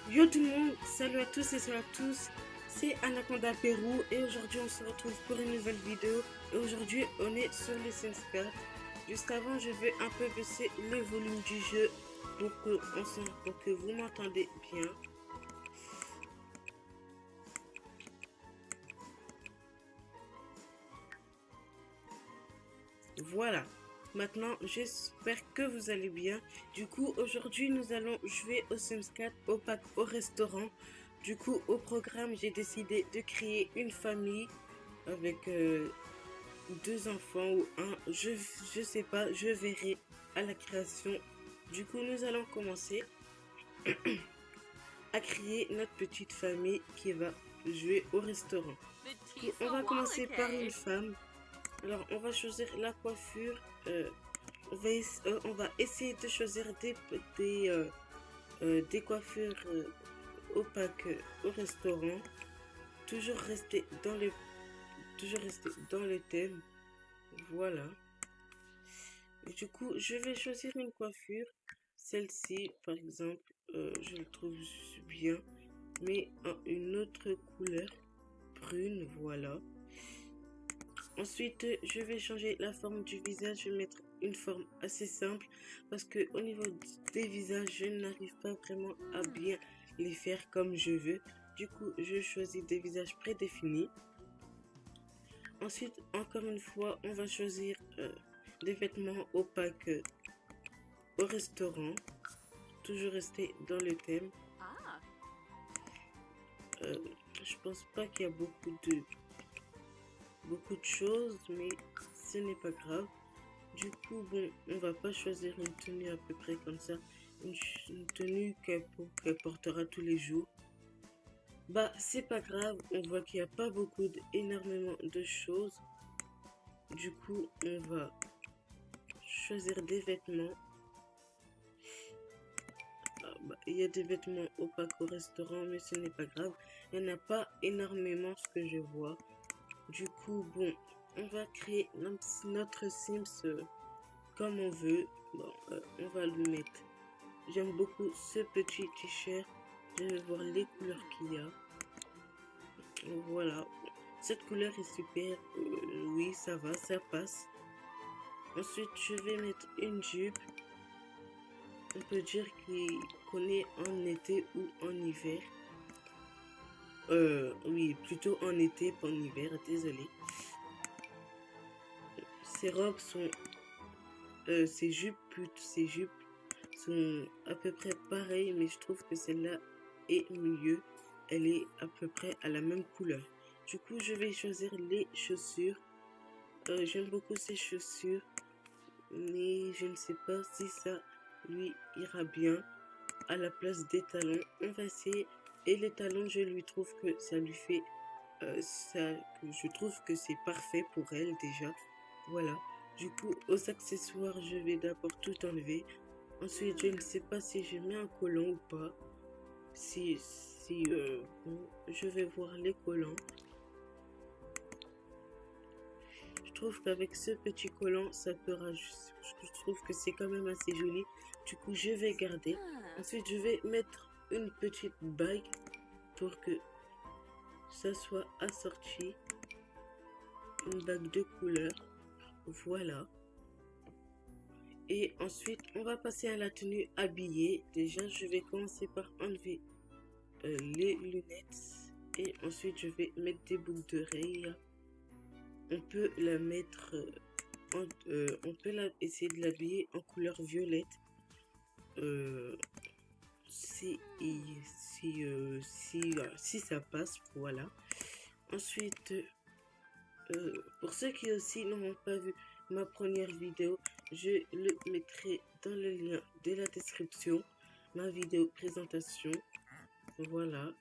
Yo tout le monde, salut à tous et salut à tous, c'est Anaconda Pérou et aujourd'hui on se retrouve pour une nouvelle vidéo et aujourd'hui on est sur les Sims 4. Juste avant je vais un peu baisser le volume du jeu pour que vous m'entendez bien. Voilà, maintenant j'espère que vous allez bien. Du coup aujourd'hui nous allons jouer au Sims 4 au pack au restaurant. Du coup au programme j'ai décidé de créer une famille avec deux enfants ou un, je sais pas, je verrai à la création. Du coup nous allons commencer à créer notre petite famille qui va jouer au restaurant. Du coup, on va commencer par une femme. Alors on va choisir la coiffure. On va essayer de choisir des coiffures opaques au restaurant. Toujours rester dans le thème. Voilà. Et du coup, je vais choisir une coiffure. Celle-ci, par exemple, je le trouve bien, mais en une autre couleur, brune, voilà. Ensuite, je vais changer la forme du visage. Je vais mettre une forme assez simple parce que au niveau des visages, je n'arrive pas vraiment à bien les faire comme je veux. Du coup, je choisis des visages prédéfinis. Ensuite, encore une fois, on va choisir des vêtements opaques au restaurant. Toujours rester dans le thème. Je pense pas qu'il y a beaucoup de choses, mais ce n'est pas grave. Du coup, bon, on va pas choisir une tenue à peu près comme ça, une tenue qu'elle portera tous les jours. Bah, c'est pas grave, on voit qu'il n'y a pas énormément de choses. Du coup, on va choisir des vêtements. Il y a des vêtements opaques au restaurant, mais ce n'est pas grave. Il n'y en a pas énormément ce que je vois. Du coup, bon, on va créer notre Sims comme on veut. Bon, on va le mettre. J'aime beaucoup ce petit t-shirt. Je vais voir les couleurs qu'il y a. Voilà. Cette couleur est super. Oui, ça va, ça passe. Ensuite, je vais mettre une jupe. On peut dire qu'on est en été ou en hiver. Oui, plutôt en été, pas en hiver, désolé. Ces robes sont... ces jupes sont à peu près pareilles, mais je trouve que celle-là est mieux. Elle est à peu près à la même couleur. Du coup, je vais choisir les chaussures. J'aime beaucoup ces chaussures, mais je ne sais pas si ça lui ira bien à la place des talons. On va essayer. Et les talons, je lui trouve que ça lui fait je trouve que c'est parfait pour elle déjà. Voilà. Du coup, aux accessoires, je vais d'abord tout enlever. Ensuite, je ne sais pas si je mets un collant ou pas. Bon, je vais voir les collants. Je trouve qu'avec ce petit collant, ça peut rajouter. Je trouve que c'est quand même assez joli. Du coup, je vais garder. Ensuite, je vais mettre une petite bague pour que ça soit assorti. Une bague de couleur. Voilà. Et ensuite, on va passer à la tenue habillée. Déjà, je vais commencer par enlever les lunettes. Et ensuite, je vais mettre des boucles d'oreilles. On peut la mettre... on peut essayer de l'habiller en couleur violette. Si ça passe, voilà. Ensuite, pour ceux qui aussi n'auront pas vu ma première vidéo, je le mettrai dans le lien de la description, ma vidéo présentation. Voilà.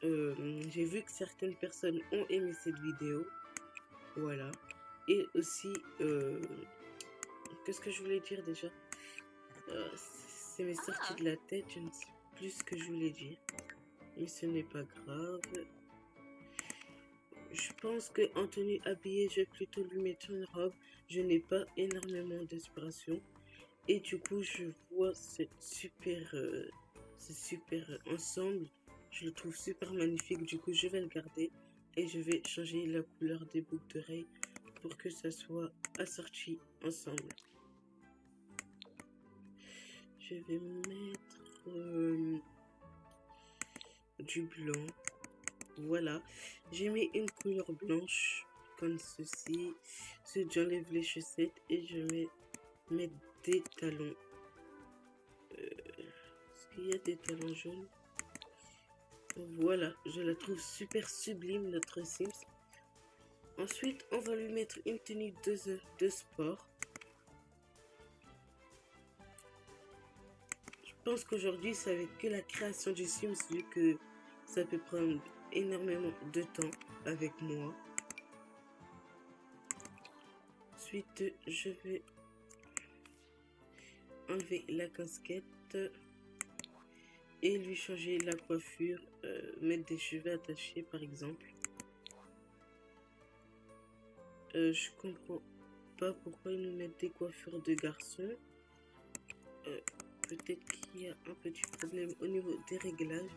J'ai vu que certaines personnes ont aimé cette vidéo. Voilà. Et aussi, qu'est-ce que je voulais dire déjà? C'est mes sorties de la tête, je ne sais plus ce que je voulais dire. Mais ce n'est pas grave. Je pense que en tenue habillée, je vais plutôt lui mettre une robe. Je n'ai pas énormément d'inspiration. Et du coup, je vois cette C'est super ensemble. Je le trouve super magnifique. Du coup, je vais le garder. Et je vais changer la couleur des boucles d'oreilles pour que ça soit assorti ensemble. Je vais mettre du blanc. Voilà. J'ai mis une couleur blanche comme ceci. Ensuite, j'enlève les chaussettes et je vais mettre des talons. Est-ce qu'il y a des talons jaunes? Voilà, je la trouve super sublime, notre Sims. Ensuite, on va lui mettre une tenue de sport. Je pense qu'aujourd'hui, ça va être que la création du Sims, vu que ça peut prendre énormément de temps avec moi. Ensuite, je vais enlever la casquette et lui changer la coiffure, mettre des cheveux attachés par exemple. Je comprends pas pourquoi ils nous mettent des coiffures de garçons. Peut-être qu'il y a un petit problème au niveau des réglages.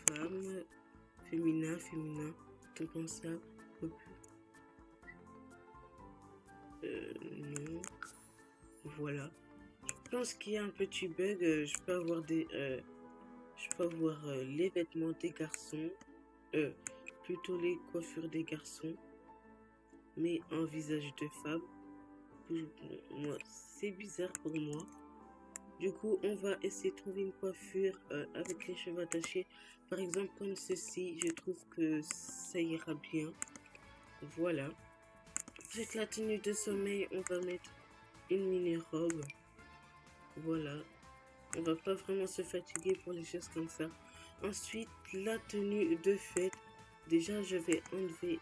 Femme, féminin, tout comme ça. Non. Voilà. Je pense qu'il y a un petit bug. Je peux avoir les vêtements des garçons. Plutôt les coiffures des garçons. Mais en visage de femme. Moi, c'est bizarre pour moi. Du coup, on va essayer de trouver une coiffure avec les cheveux attachés. Par exemple, comme ceci, je trouve que ça ira bien. Voilà. Avec la tenue de sommeil, on va mettre une mini-robe. Voilà. On va pas vraiment se fatiguer pour les choses comme ça. Ensuite, la tenue de fête. Déjà, je vais enlever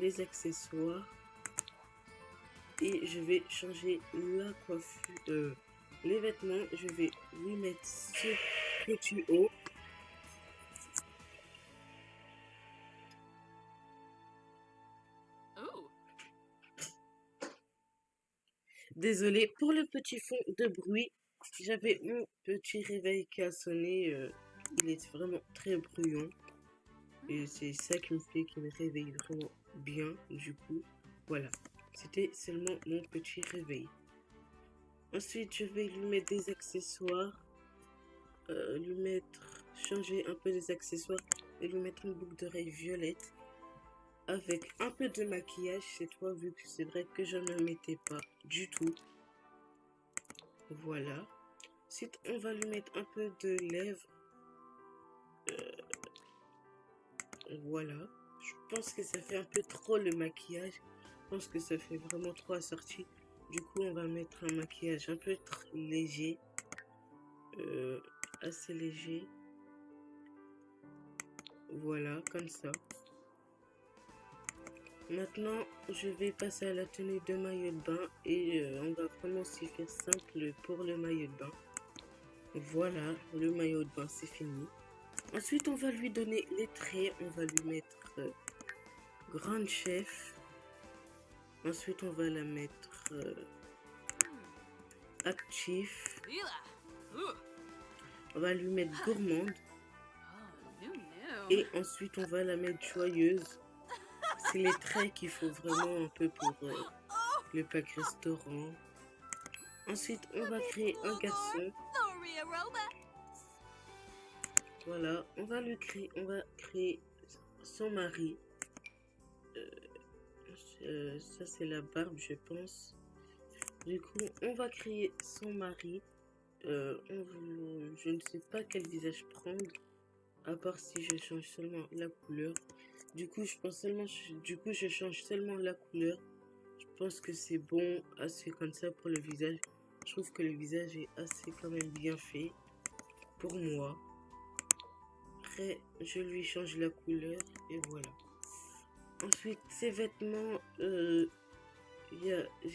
les accessoires. Et je vais changer la coiffure. Les vêtements, je vais lui mettre ce petit haut. Désolée pour le petit fond de bruit. J'avais mon petit réveil qui a sonné. Il est vraiment très bruyant. Et c'est ça qui me réveille vraiment bien. Du coup, voilà. C'était seulement mon petit réveil. Ensuite, je vais lui mettre des accessoires. Changer un peu les accessoires et lui mettre une boucle d'oreille violette. Avec un peu de maquillage cette fois, vu que c'est vrai que je ne le mettais pas du tout. Voilà. Ensuite, on va lui mettre un peu de lèvres. Voilà. Je pense que ça fait un peu trop le maquillage. Je pense que ça fait vraiment trop assorti. Du coup, on va mettre un maquillage un peu léger. Assez léger. Voilà, comme ça. Maintenant, je vais passer à la tenue de maillot de bain et on va vraiment s'y faire simple pour le maillot de bain. Voilà, le maillot de bain, c'est fini. Ensuite, on va lui donner les traits. On va lui mettre grande chef. Ensuite, on va la mettre actif. On va lui mettre gourmande. Et ensuite, on va la mettre joyeuse. C'est les traits qu'il faut vraiment un peu pour le pack restaurant. Ensuite, on va créer un garçon. Voilà, on va créer son mari. Ça, c'est la barbe, je pense. Du coup, on va créer son mari. Je ne sais pas quel visage prendre. À part si je change seulement la couleur. Du coup, je change seulement la couleur. Je pense que c'est bon, assez comme ça pour le visage. Je trouve que le visage est assez quand même bien fait. Pour moi. Après, je lui change la couleur et voilà. Ensuite, ses vêtements, je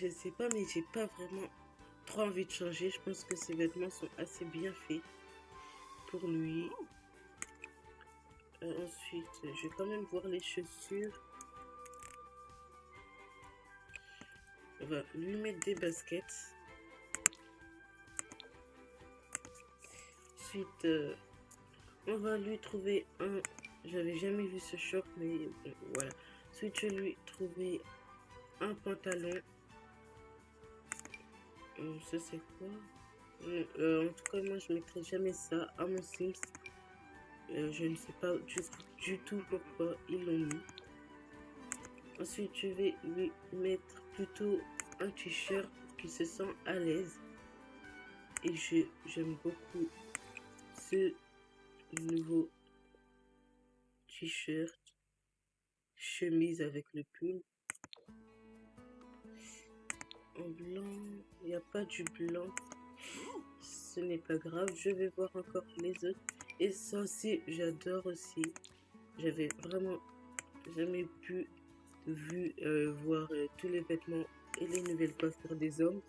sais pas, mais j'ai pas vraiment trop envie de changer. Je pense que ses vêtements sont assez bien faits pour lui. Ensuite, je vais quand même voir les chaussures. On va lui mettre des baskets. Ensuite, on va lui trouver un... J'avais jamais vu ce short, mais bon, voilà. Ensuite, je lui trouver un pantalon. Ça, c'est quoi? En tout cas, moi, je mettrai jamais ça à mon Sims. Je ne sais pas du tout pourquoi ils l'ont mis. Ensuite, je vais lui mettre plutôt un t-shirt pour qu'il se sent à l'aise. Et j'aime beaucoup ce nouveau t-shirt, chemise avec le pull. En blanc, il n'y a pas du blanc. Ce n'est pas grave, je vais voir encore les autres. Et ça aussi, j'adore aussi. J'avais vraiment jamais pu voir tous les vêtements et les nouvelles coiffures des hommes.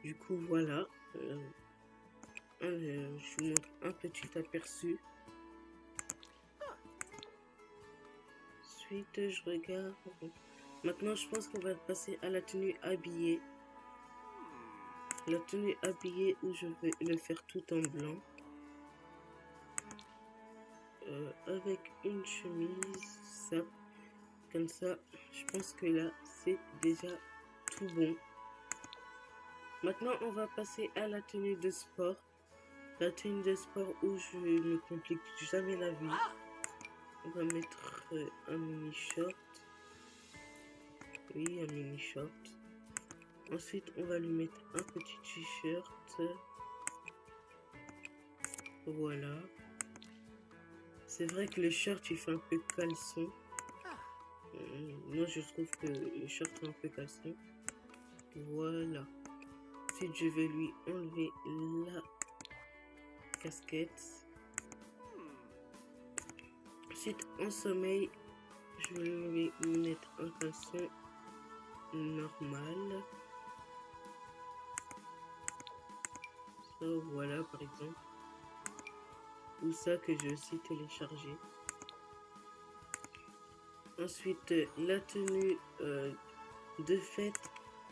Du coup, voilà. Je vous montre un petit aperçu. Ensuite, je regarde. Maintenant, je pense qu'on va passer à la tenue habillée. La tenue habillée où je vais le faire tout en blanc. Avec une chemise, ça. Comme ça, je pense que là, c'est déjà tout bon. Maintenant, on va passer à la tenue de sport. La tenue de sport où je ne me complique jamais la vie. On va mettre un mini short. Oui, un mini short. Ensuite, on va lui mettre un petit t-shirt. Voilà. C'est vrai que le shirt, il fait un peu caleçon. Moi, je trouve que le shirt est un peu caleçon. Voilà. Ensuite, je vais lui enlever la casquette. Ensuite, en sommeil, je vais lui mettre un caleçon normal. Ça, voilà, par exemple. Ou ça que j'ai aussi téléchargé. Ensuite, la tenue de fête,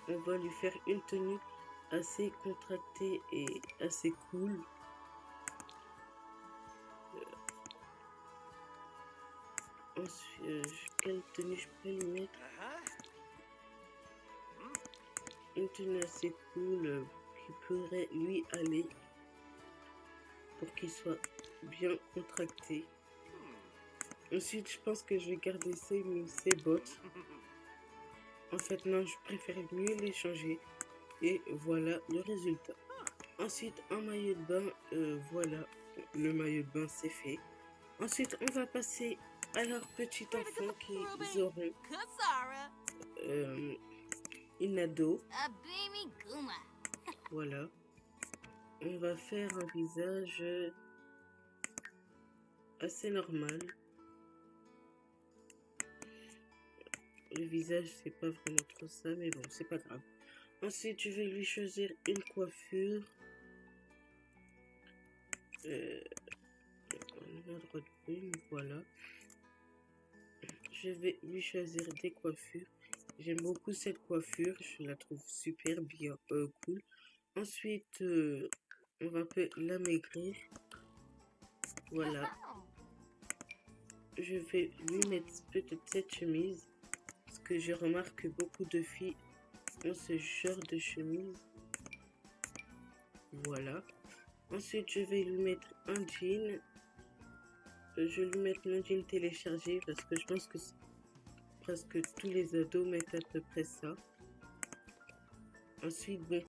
on va lui faire une tenue assez contractée et assez cool. Ensuite, quelle tenue je peux lui mettre? Une tenue assez cool qui pourrait lui aller pour qu'il soit bien contracté. Ensuite, je pense que je vais garder ses bottes. En fait, non, je préfère mieux les changer. Et voilà le résultat. Ensuite, un maillot de bain. Voilà, le maillot de bain, c'est fait. Ensuite, on va passer à leur petit enfant qu'ils auront. Une ado. Voilà. On va faire un visage assez normal. Le visage, c'est pas vraiment trop ça, mais bon, c'est pas grave. Ensuite, je vais lui choisir une coiffure. On a droit de brune, voilà. Je vais lui choisir des coiffures. J'aime beaucoup cette coiffure, je la trouve super bien, cool. Ensuite, on va un peu l'amaigrir. Voilà. Je vais lui mettre peut-être cette chemise. Parce que je remarque que beaucoup de filles ont ce genre de chemise. Voilà. Ensuite, je vais lui mettre un jean. Je vais lui mettre mon jean téléchargé parce que je pense que presque tous les ados mettent à peu près ça. Ensuite, bon,